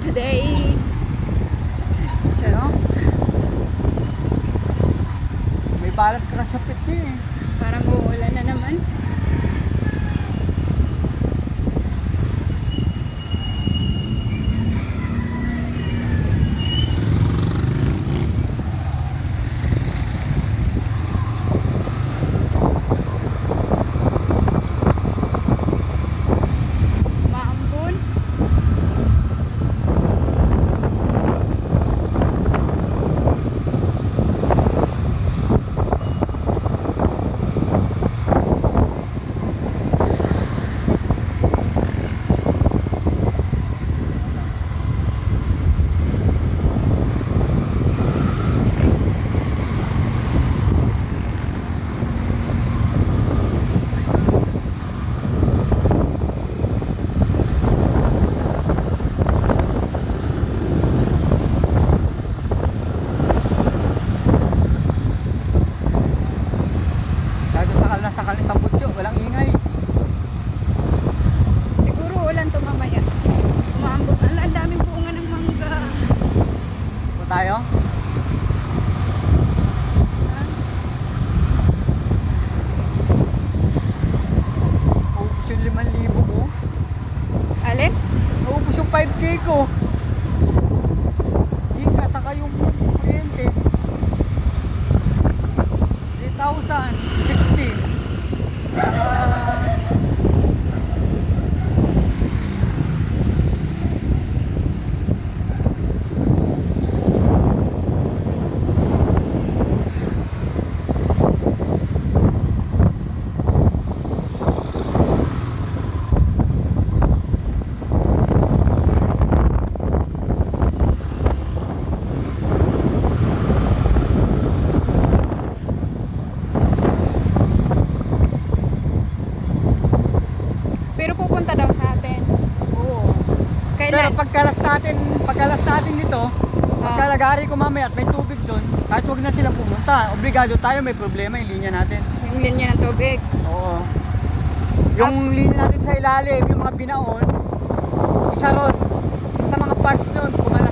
today. Tiyan, May balat ka sa pit eh. parang uulan na naman. Maambon. Kaya sakal na sakal itang butyo, walang ingay. Siguro ulan to mamaya. Umaambon. Ang daming bunga ng mangga. Po tayo? Naubos yung 5,000 ko. Alin? Naubos yung 5K ko. Hindi ka, saka yung kuryente. 3,000, 60. Saka Pero pupunta daw sa atin. oo. Pero Kailan? pagkalas natin nito, pagkalagari ko mamaya at may tubig doon, kahit huwag na silang pumunta, obligado tayo, may problema yung linya natin. Yung linya ng tubig. Oo. Yung linya natin sa ilalim, yung mga binaon, isa ron, sa mga parts doon, kumalas